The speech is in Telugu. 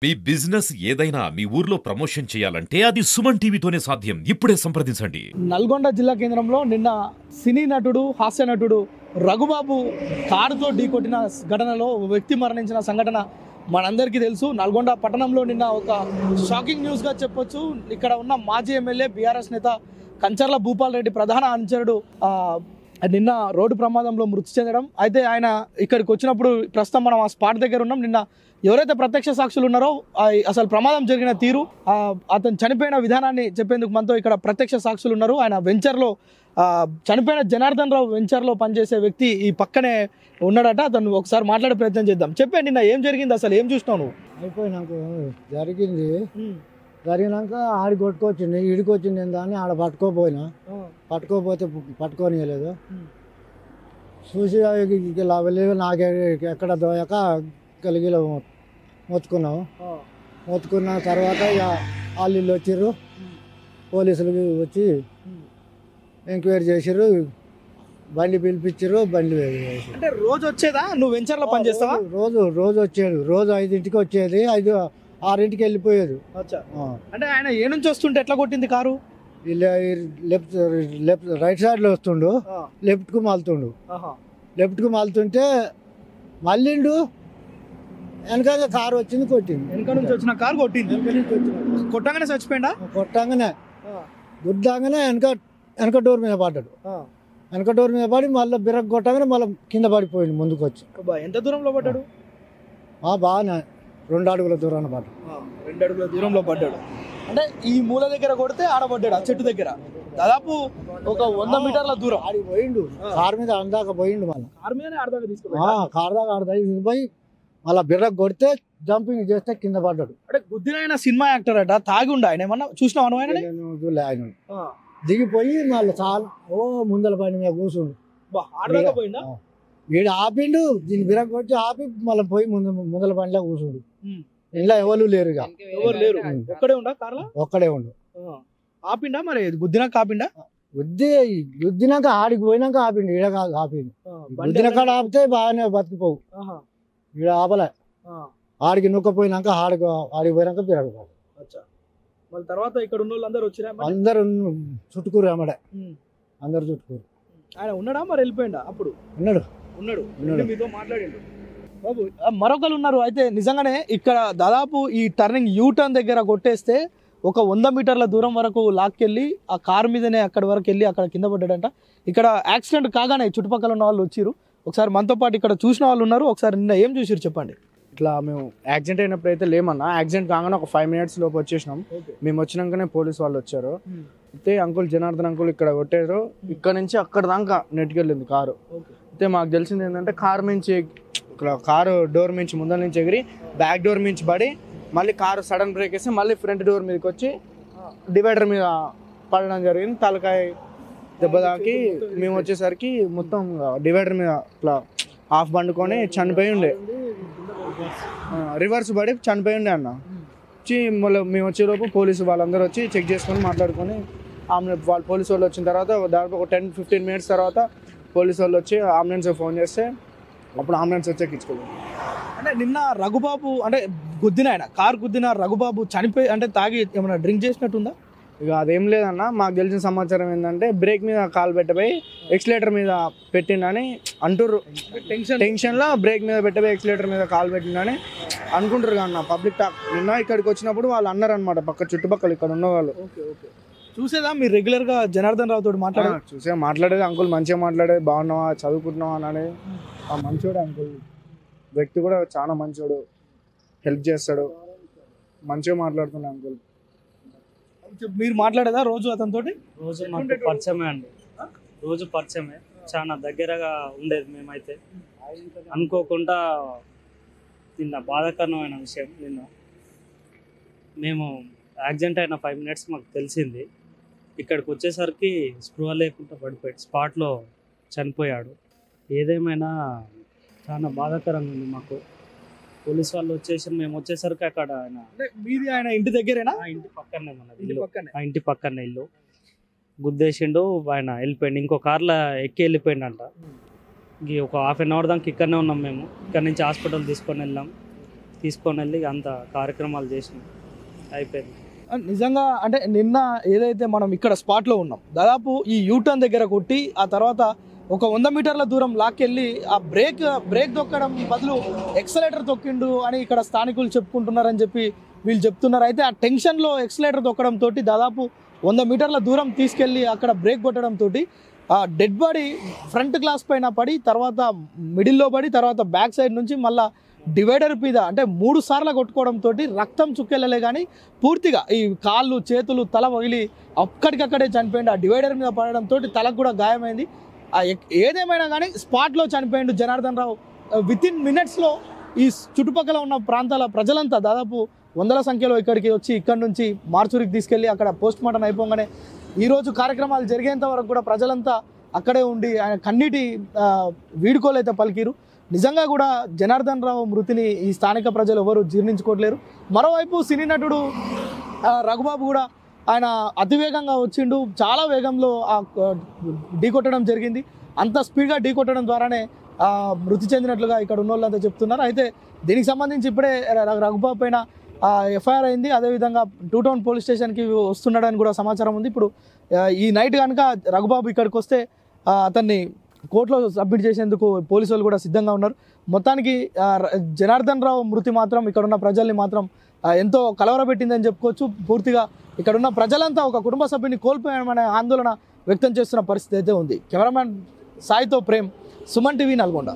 మీ బిజినెస్ ఏదైనా మీ ఊర్లో ప్రమోషన్ చేయాలంటే అది సుమన్ టీవీతోనే సాధ్యం. ఇప్పుడే సంప్రదించండి. నల్గొండ జిల్లా కేంద్రంలో నిన్న సినీ నటుడు హాస్య నటుడు రఘుబాబు కారుతో ఢీకొట్టిన ఘటనలో ఓ వ్యక్తి మరణించిన సంఘటన మనందరికీ తెలుసు. నల్గొండ పట్టణంలో నిన్న ఒక షాకింగ్ న్యూస్గా చెప్పొచ్చు. ఇక్కడ ఉన్న మాజీ ఎమ్మెల్యే బీఆర్ఎస్ నేత కంచర్ల భూపాల్ రెడ్డి ప్రధాన అనుచరుడు నిన్న రోడ్డు ప్రమాదంలో మృతి చెందడం. అయితే ఆయన ఇక్కడికి వచ్చినప్పుడు ప్రస్తుతం మనం ఆ స్పాట్ దగ్గర ఉన్నాం. నిన్న ఎవరైతే ప్రత్యక్ష సాక్షులు ఉన్నారో అసలు ప్రమాదం జరిగిన తీరు, అతను చనిపోయిన విధానాన్ని చెప్పేందుకు మనతో ఇక్కడ ప్రత్యక్ష సాక్షులు ఉన్నారు. ఆయన వెంచర్లో చనిపోయిన జనార్దన్ రావు వెంచర్లో పనిచేసే వ్యక్తి ఈ పక్కనే ఉన్నాడట. అతను ఒకసారి మాట్లాడే ప్రయత్నం చేద్దాం. చెప్పండి, నిన్న ఏం జరిగింది, అసలు ఏం చూసినావు నువ్వు? అయిపోయినాక జరిగినాక ఆడి కొట్టుకొచ్చింది, ఈడికొచ్చింది ఏందా అని ఆడ పట్టుకోపోతే పట్టుకోనియలేదు. చూసి ఇలా వెళ్ళి నాకు ఎక్కడ దోయక కలిగిలో మొత్తుకున్నాము. మొత్తుకున్న తర్వాత ఇక వాళ్ళు వచ్చిర్రు, పోలీసులు వచ్చి ఎంక్వైరీ చేసిర్రు, బండి పిలిపించారు, బండి వేసారు. అంటే రోజు వచ్చేదా నువ్వు వెంచర్లో పనిచేస్తావా? రోజు వచ్చేది, రోజు 5ంటికి వచ్చేది, 6ంటికి వెళ్ళిపోయేది. అంటే ఆయన ఏ నుంచి వస్తుంటే ఎట్లా కొట్టింది కారు? లెఫ్ట్ రైట్ సైడ్లో వస్తుండు, లెఫ్ట్కు మాలుతుంటే మళ్ళీండు వెనక కారు వచ్చింది, కొట్టింది. వెనక నుంచి వచ్చిన కారు కొట్టింది. కొట్టంగానే చచ్చిపోయిందా? కొట్టంగానే గుద్దాగానే వెనక డోర్ మీద పడ్డాడు. వెనక డోర్ మీద పడి మళ్ళీ బిరక్ కొట్టగానే మళ్ళీ కింద పడిపోయింది ముందుకు వచ్చి. ఎంత దూరంలో పడ్డాడు? బాగానే 2 అడుగుల దూరాన పడ్డాడు. 2 అడుగుల దూరంలో పడ్డాడు. అంటే ఈ మూల దగ్గర కొడితే ఆడబడ్డాడు, ఆ చెట్టు దగ్గర దాదాపు ఒక 100 మీటర్ల దూరం ఆడికి పోయిండు. కారు మీద అందాక పోయిండు, మళ్ళీ కారు మీదనే ఆడదాకా తీసుకుపోయి కారు దాకా ఆడదాయి మళ్ళీ బిర్రకు కొడితే జంపింగ్ చేస్తే కింద పడ్డాడు. అంటే గుద్దిన సినిమా యాక్టర్ అట, తాగి ఉండ ఆయన ఏమన్నా చూసినావు? ఆయన దిగిపోయి మళ్ళీ చాలా ముందల బండి మీద కూర్చుండు. వీడు ఆపిండు, దీన్ని బిరక్ కొట్టి ఆపి మళ్ళీ పోయి ముందల బండిలో కూర్చుండు. ఇంట్లో ఎవరు లేరు, ఒక్కడే ఉండు. ఆపిండా మరి గుద్దినాక? ఆపిండా? గుద్దినాక ఆడికి పోయినాక ఆపిండు, ఈడ ఆపిండు. గుద్దిన కాడ ఆపితే బాగానే బతికిపోవు, ఈడ ఆపలే. ఆడికి నొక్కపోయినాక ఆడికి పోయినాక బిరకపోవు. తర్వాత ఇక్కడ ఉన్న వాళ్ళు అందరు చుట్టుకూరు, అమ్మడే అందరు చుట్టుకూరు. ఆయన ఉన్నాడా మరి వెళ్ళిపోయిండా? అప్పుడు ఉన్నాడు. మీతో మాట్లాడిండు బాబు. మరొకరు ఉన్నారు. అయితే నిజంగానే ఇక్కడ దాదాపు ఈ టర్నింగ్ యూటర్న్ దగ్గర కొట్టేస్తే ఒక 100 మీటర్ల దూరం వరకు లాక్కెళ్ళి ఆ కారు మీదనే అక్కడి వరకు వెళ్ళి అక్కడ కింద పడ్డాడంట. ఇక్కడ యాక్సిడెంట్ కాగానే చుట్టుపక్కల ఉన్న వాళ్ళు వచ్చిరు. ఒకసారి మనతో పాటు ఇక్కడ చూసిన వాళ్ళు ఉన్నారు. ఒకసారి నిన్న ఏం చూసిరు చెప్పండి. ఇట్లా మేము యాక్సిడెంట్ అయినప్పుడు అయితే లేమన్నా, యాక్సిడెంట్ కాగానే ఒక 5 మినిట్స్ లోపు వచ్చేసినాం. మేము వచ్చినాకనే పోలీస్ వాళ్ళు వచ్చారు. అయితే అంకుల్ జనార్దన్ అంకుల్ ఇక్కడ కొట్టారు, ఇక్కడ నుంచి అక్కడ దాకా నెట్టుకెళ్ళింది కారు. అయితే మాకు తెలిసింది ఏంటంటే కారు డోర్ నుంచి ముందర నుంచి ఎగిరి బ్యాక్ డోర్ నుంచి పడి మళ్ళీ కారు సడన్ బ్రేక్ వేసి మళ్ళీ ఫ్రంట్ డోర్ మీదకి వచ్చి డివైడర్ మీద పడడం జరిగింది. తలకాయ దెబ్బ తాకి మేము వచ్చేసరికి మొత్తం డివైడర్ మీద ఇట్లా హాఫ్ బండుకొని చనిపోయి ఉండే, రివర్స్ పడి చనిపోయి ఉండే అన్న. మళ్ళీ మేము వచ్చేలోపు పోలీసు వాళ్ళందరూ వచ్చి చెక్ చేసుకొని మాట్లాడుకొని పోలీసు వాళ్ళు వచ్చిన తర్వాత దాదాపు ఒక 10-15 మినిట్స్ తర్వాత పోలీసు వాళ్ళు వచ్చి అంబులెన్స్ ఫోన్ చేస్తే అప్పుడు అంబులెన్స్ వచ్చాక ఇచ్చుకోలేదు. అంటే నిన్న రఘుబాబు అంటే కారు గుద్దిన రఘుబాబు చనిపోయి అంటే తాగి ఏమైనా డ్రింక్ చేసినట్టుందా? ఇక అదేం లేదన్న, మాకు తెలిసిన సమాచారం ఏంటంటే బ్రేక్ మీద కాలు పెట్టబోయి ఎక్సిలేటర్ మీద పెట్టిండని అంటుర్రు. టెన్షన్లో బ్రేక్ మీద పెట్టబోయి ఎక్సిలేటర్ మీద కాలు పెట్టిండని అనుకుంటారు అన్న పబ్లిక్ టాక్. నిన్న ఇక్కడికి వచ్చినప్పుడు వాళ్ళు అన్నారు అనమాట, చుట్టుపక్కల ఇక్కడ ఉన్న వాళ్ళు. చూసేదా మీరు రెగ్యులర్గా జనార్దన్ రావు తోటి మాట్లాడేది అంకుల్ మంచిగా మాట్లాడేది, బాగున్నావా చదువుకుంటున్నావా అని. మంచోడు అంకుల్, వ్యక్తి కూడా చాలా మంచోడు, హెల్ప్ చేస్తాడు, మంచిగా మాట్లాడుతున్నాడు అంకుల్. మీరు మాట్లాడేదా రోజు అతనితో? రోజు మాకు పరిచయమే అండి, రోజు పరిచయమే, చాలా దగ్గరగా ఉండేది. మేమైతే అనుకోకుండా నిన్న బాధాకరమైన విషయం, నిన్న మేము యాక్సిడెంట్ అయిన 5 మినిట్స్ మాకు తెలిసింది. ఇక్కడికి వచ్చేసరికి స్పృహ లేకుండా పడిపోయాడు, స్పాట్లో చనిపోయాడు. ఏదేమైనా చాలా బాధాకరంగా ఉంది మాకు. పోలీస్ వాళ్ళు వచ్చేసి మేము వచ్చేసరికి అక్కడ ఆయన ఇంటి దగ్గరేనా? ఇంటి పక్కనే మనది ఇల్లు, ఆ ఇంటి పక్కనే ఇల్లు. గుద్దేసిండు, ఆయన వెళ్ళిపోయిండు, ఇంకో కార్లో ఎక్కి వెళ్ళిపోయిండంట. ఒక హాఫ్ అన్ అవర్ దాకా ఇక్కడనే ఉన్నాం మేము. ఇక్కడ నుంచి హాస్పిటల్ తీసుకొని వెళ్ళాం. తీసుకొని వెళ్ళి అంత కార్యక్రమాలు చేసినాం, అయిపోయింది. నిజంగా అంటే నిన్న ఏదైతే మనం ఇక్కడ స్పాట్లో ఉన్నాం, దాదాపు ఈ యూటర్న్ దగ్గర కొట్టి ఆ తర్వాత ఒక 100 మీటర్ల దూరం లాక్కెళ్ళి ఆ బ్రేక్ తొక్కడం బదులు ఎక్సలేటర్ తొక్కిండు అని ఇక్కడ స్థానికులు చెప్పుకుంటున్నారని చెప్పి వీళ్ళు చెప్తున్నారు. అయితే ఆ టెన్షన్లో ఎక్సలేటర్ తొక్కడం తోటి దాదాపు 100 మీటర్ల దూరం తీసుకెళ్ళి అక్కడ బ్రేక్ కొట్టడం తోటి ఆ డెడ్ బాడీ ఫ్రంట్ గ్లాస్ పైన పడి, తర్వాత మిడిల్లో పడి, తర్వాత బ్యాక్ సైడ్ నుంచి మళ్ళా డివైడర్ మీద అంటే 3 సార్లు కొట్టుకోవడం తోటి రక్తం చుక్కెళ్ళలే కానీ పూర్తిగా ఈ కాళ్ళు చేతులు తల పగిలి అక్కడికక్కడే చనిపోయింది. ఆ డివైడర్ మీద పడడం తోటి తలకు కూడా గాయమైంది. ఏదేమైనా కానీ స్పాట్లో చనిపోయిండు జనార్దన్ రావు. వితిన్ మినిట్స్లో ఈ చుట్టుపక్కల ఉన్న ప్రాంతాల ప్రజలంతా దాదాపు 100ల సంఖ్యలో ఇక్కడికి వచ్చి ఇక్కడ నుంచి మార్చురికి తీసుకెళ్ళి అక్కడ పోస్ట్ మార్టం అయిపోగానే ఈరోజు కార్యక్రమాలు జరిగేంత వరకు కూడా ప్రజలంతా అక్కడే ఉండి ఆయన కన్నీటి వీడుకోలు అయితే పలికిరు. నిజంగా కూడా జనార్దన్ రావు మృతిని ఈ స్థానిక ప్రజలు ఎవరు జీర్ణించుకోవట్లేరు. మరోవైపు సినీ నటుడు రఘుబాబు కూడా ఆయన అతివేగంగా వచ్చిండు, చాలా వేగంలో ఢీకొట్టడం జరిగింది. అంత స్పీడ్గా ఢీకొట్టడం ద్వారానే మృతి చెందినట్లుగా ఇక్కడ ఉన్న వాళ్ళంతా చెప్తున్నారు. అయితే దీనికి సంబంధించి ఇప్పుడే రఘుబాబు పైన ఎఫ్ఐఆర్ అయింది. అదేవిధంగా 2 టౌన్ పోలీస్ స్టేషన్కి వస్తున్నాడని కూడా సమాచారం ఉంది. ఇప్పుడు ఈ నైట్ కనుక రఘుబాబు ఇక్కడికి వస్తే అతన్ని కోర్టులో సబ్మిట్ చేసేందుకు పోలీసు వాళ్ళు కూడా సిద్ధంగా ఉన్నారు. మొత్తానికి జనార్దన్ రావు మృతి మాత్రం ఇక్కడ ఉన్న ప్రజల్ని మాత్రం ఎంతో కలవరపెట్టిందని చెప్పుకోవచ్చు. పూర్తిగా ఇక్కడున్న ప్రజలంతా ఒక కుటుంబ సభ్యుని కోల్పోయామనే ఆందోళన వ్యక్తం చేస్తున్న పరిస్థితి అయితే ఉంది. కెమెరామ్యాన్ సాయితో ప్రేమ్, సుమన్ టీవీ, నల్గొండ.